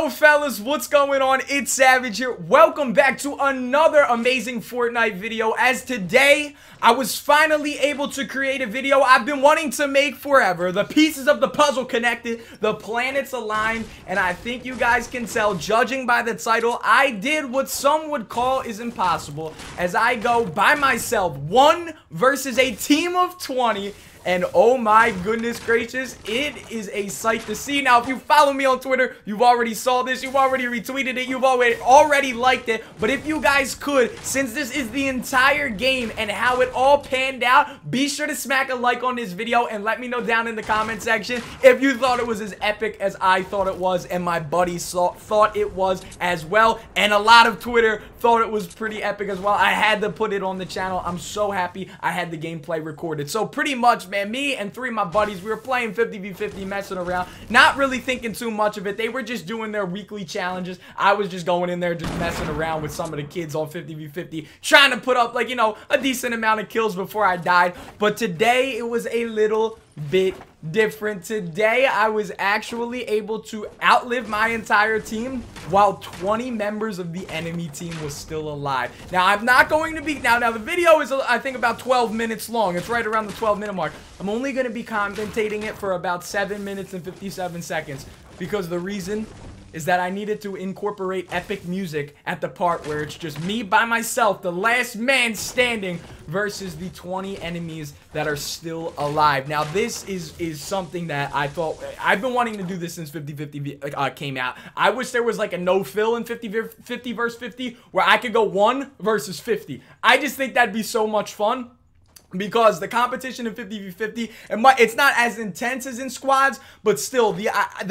Yo fellas, what's going on? It's Savage here. Welcome back to another amazing Fortnite video. As today, I was finally able to create a video I've been wanting to make forever. The pieces of the puzzle connected, the planets aligned, and I think you guys can tell, judging by the title, I did what some would call is impossible, as I go by myself, 1 versus a team of 20. And oh my goodness gracious, it is a sight to see. Now, if you follow me on Twitter, you've already saw this, you've already retweeted it, you've already liked it. But if you guys could, since this is the entire game and how it all panned out, be sure to smack a like on this video and let me know down in the comment section if you thought it was as epic as I thought it was and my buddies thought it was as well. And a lot of Twitter thought it was pretty epic as well. I had to put it on the channel. I'm so happy I had the gameplay recorded. So pretty much, man, me and 3 of my buddies, we were playing 50v50, messing around, not really thinking too much of it. They were just doing their weekly challenges. I was just going in there just messing around with some of the kids on 50v50, trying to put up, like, you know, a decent amount of kills before I died. But today it was a little bit different. Today I was actually able to outlive my entire team while 20 members of the enemy team was still alive. Now, I'm not going to be now the video is I think about 12 minutes long. It's right around the 12-minute mark. I'm only going to be commentating it for about 7 minutes and 57 seconds because the reason is that I needed to incorporate epic music at the part where it's just me by myself, the last man standing, versus the 20 enemies that are still alive. Now, this is something that I thought, I've been wanting to do this since 50-50 came out. I wish there was like a no-fill in 50 versus 50 where I could go 1 versus 50. I just think that'd be so much fun. Because the competition in 50v50, it's not as intense as in squads, but still, the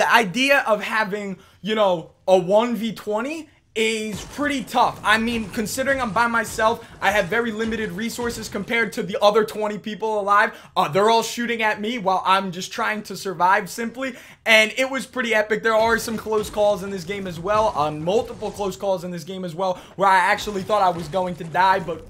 idea of having, you know, a 1v20 is pretty tough. I mean, considering I'm by myself, I have very limited resources compared to the other 20 people alive. They're all shooting at me while I'm just trying to survive simply, and it was pretty epic. There are some close calls in this game as well, multiple close calls in this game as well, where I actually thought I was going to die, but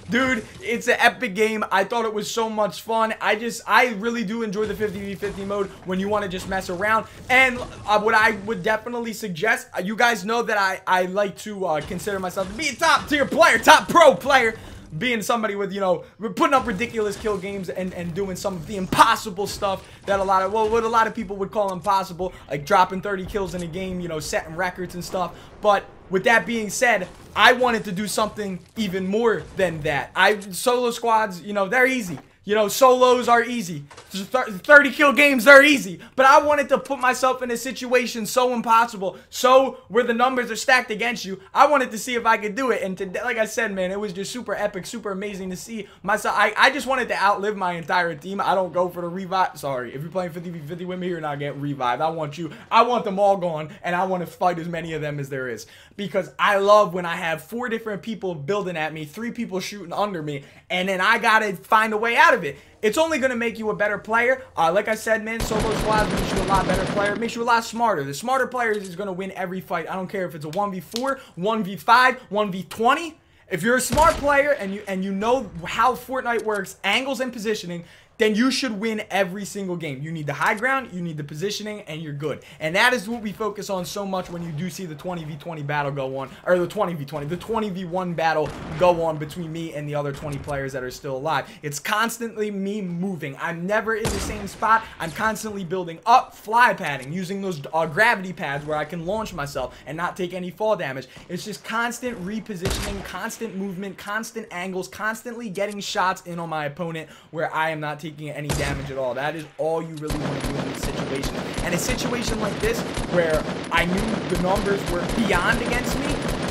dude, it's an epic game. I thought it was so much fun. I really do enjoy the 50v50 mode when you want to just mess around. And what I would definitely suggest, you guys know that I like to consider myself to be a top tier player, top pro player, being somebody with, you know, putting up ridiculous kill games and doing some of the impossible stuff that what a lot of people would call impossible, like dropping 30 kills in a game, you know, setting records and stuff. But with that being said, I wanted to do something even more than that. Solo squads, you know, they're easy. You know, solos are easy. 30 kill games, they're easy. But I wanted to put myself in a situation so impossible, so where the numbers are stacked against you. I wanted to see if I could do it. And today, like I said, man, it was just super epic, super amazing to see myself. I just wanted to outlive my entire team. I don't go for the revive. Sorry, if you're playing 50v50 with me, you're not getting revived. I want them all gone, and I want to fight as many of them as there is. Because I love when I have 4 different people building at me, 3 people shooting under me, and then I gotta find a way out of it. It's only going to make you a better player. Like I said, man, solo squads makes you a lot better player. It makes you a lot smarter. The smarter player is going to win every fight. I don't care if it's a 1v4, 1v5, 1v20. If you're a smart player and you know how Fortnite works, angles and positioning, then you should win every single game. You need the high ground, you need the positioning, and you're good. And that is what we focus on so much when you do see the 20v20 battle go on, or the 20v1 battle go on between me and the other 20 players that are still alive. It's constantly me moving. I'm never in the same spot. I'm constantly building up, fly padding, using those gravity pads where I can launch myself and not take any fall damage. It's just constant repositioning, constant movement, constant angles, constantly getting shots in on my opponent where I am not taking any damage at all. That is all you really want to do in this situation. And a situation like this, where I knew the numbers were beyond against me,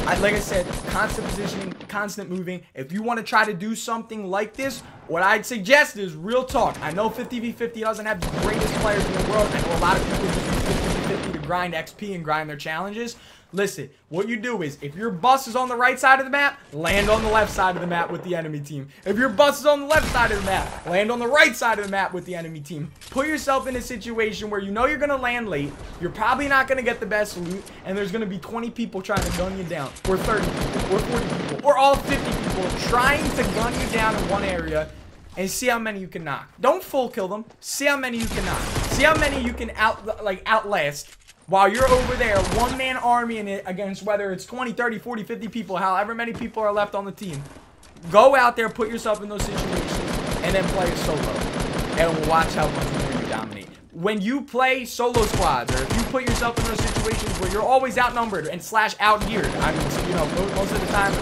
like I said, constant positioning, constant moving. If you want to try to do something like this, what I'd suggest is real talk. I know 50v50 doesn't have the greatest players in the world. I know a lot of people just use 50v50 to grind XP and grind their challenges. Listen, what you do is, if your bus is on the right side of the map, land on the left side of the map with the enemy team. If your bus is on the left side of the map, land on the right side of the map with the enemy team. Put yourself in a situation where you know you're going to land late, you're probably not going to get the best loot, and there's going to be 20 people trying to gun you down, or 30 people, or 40 people, or all 50 people trying to gun you down in one area, and see how many you can knock. Don't full kill them. See how many you can knock. See how many you can outlast while you're over there, one-man army in it against whether it's 20, 30, 40, 50 people, however many people are left on the team. Go out there, put yourself in those situations, and then play a solo. And watch how much more you dominate. When you play solo squads, or if you put yourself in those situations where you're always outnumbered and / outgeared, I mean, you know, most of the time,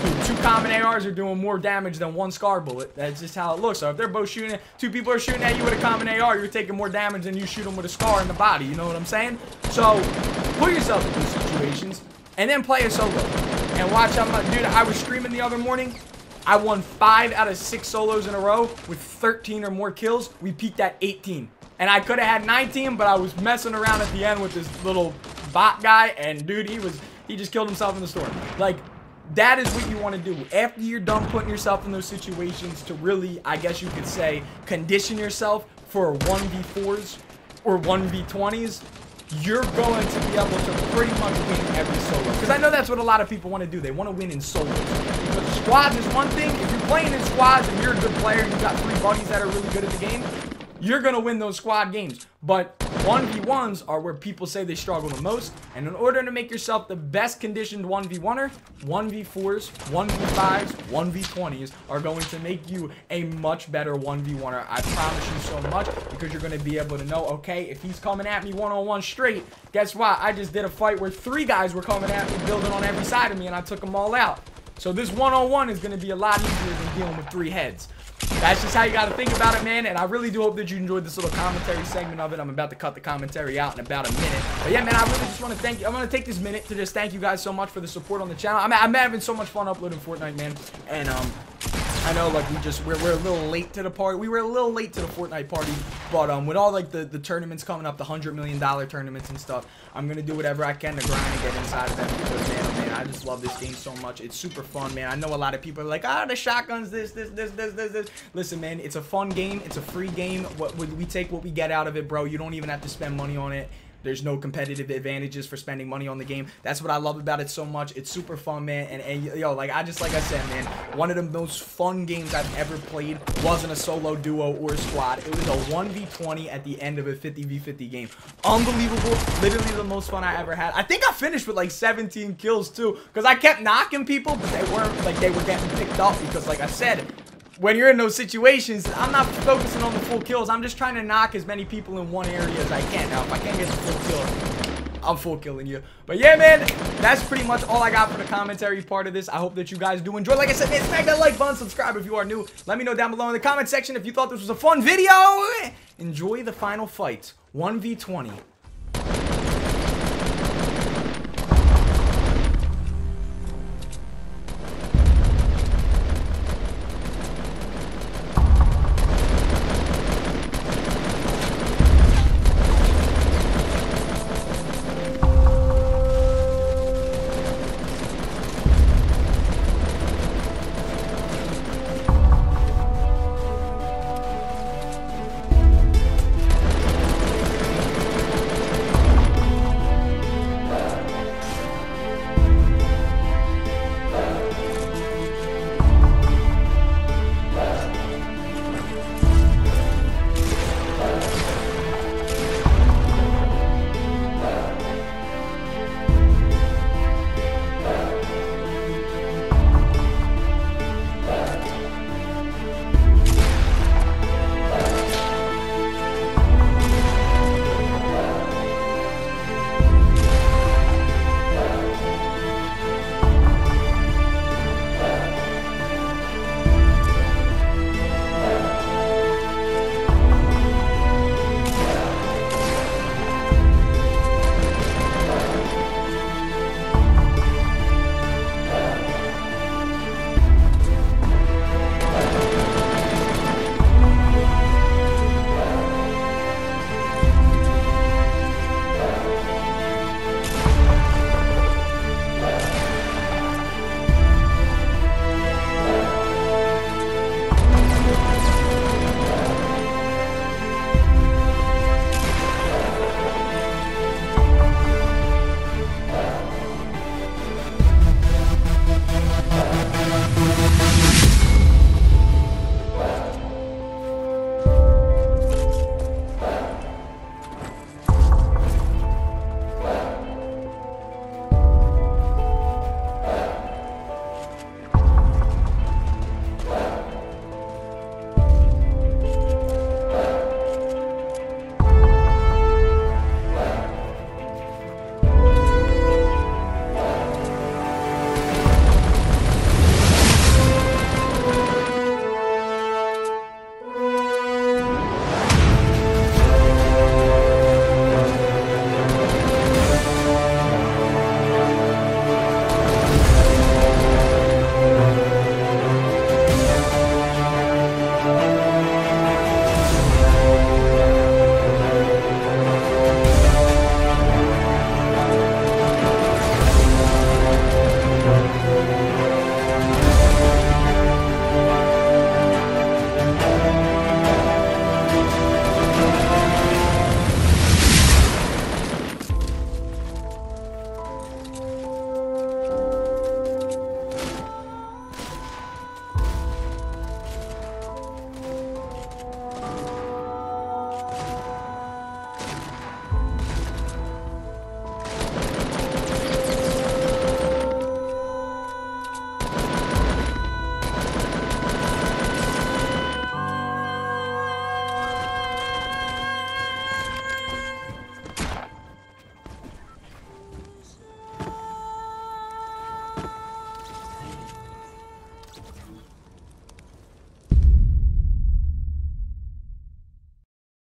dude, 2 common ARs are doing more damage than 1 scar bullet. That's just how it looks. So if they're both shooting, 2 people are shooting at you with a common AR, you're taking more damage than you shoot them with a scar in the body. You know what I'm saying? So put yourself in those situations and then play a solo. And watch how much, dude, I was streaming the other morning. I won 5 out of 6 solos in a row with 13 or more kills. We peaked at 18. And I could have had 19, but I was messing around at the end with this little bot guy. And dude, he just killed himself in the storm. Like, that is what you want to do. After you're done putting yourself in those situations to really, I guess you could say, condition yourself for 1v4s or 1v20s, you're going to be able to pretty much win every solo. Because I know that's what a lot of people want to do. They want to win in solos. Because squads is one thing. If you're playing in squads and you're a good player and you've got 3 buddies that are really good at the game, you're going to win those squad games. But 1v1s are where people say they struggle the most. And in order to make yourself the best conditioned 1v1er, 1v4s, 1v5s, 1v20s are going to make you a much better 1v1er. I promise you so much, because you're going to be able to know, okay, if he's coming at me one-on-one straight, guess what? I just did a fight where 3 guys were coming at me, building on every side of me, and I took them all out. So this one-on-one is going to be a lot easier than dealing with 3 heads. That's just how you got to think about it, man. And I really do hope that you enjoyed this little commentary segment of it. I'm about to cut the commentary out in about a minute. But yeah, man, I really just want to thank you. I'm going to take this minute to just thank you guys so much for the support on the channel. I'm having so much fun uploading Fortnite, man. And I know, like, we're a little late to the party. We were a little late to the Fortnite party, but with all, like, the tournaments coming up, the $100 million tournaments and stuff, I'm gonna do whatever I can to grind and get inside of them, because, man, I just love this game so much. It's super fun, man. I know a lot of people are like, the shotguns, this. Listen, man, it's a fun game. It's a free game. We take what we get out of it, bro. You don't even have to spend money on it. There's no competitive advantages for spending money on the game. That's what I love about it so much. It's super fun, man. And yo, like I said, man, one of the most fun games I've ever played wasn't a solo, duo, or squad. It was a 1v20 at the end of a 50v50 game. Unbelievable. Literally the most fun I ever had. I think I finished with like 17 kills too, because I kept knocking people, but they weren't, like, they were getting picked up, because like I said, when you're in those situations, I'm not focusing on the full kills. I'm just trying to knock as many people in one area as I can. Now, if I can't get the full kill, I'm full killing you. But yeah, man, that's pretty much all I got for the commentary part of this. I hope that you guys do enjoy. Like I said, man, smack that like button, subscribe if you are new. Let me know down below in the comment section if you thought this was a fun video. Enjoy the final fight. 1v20.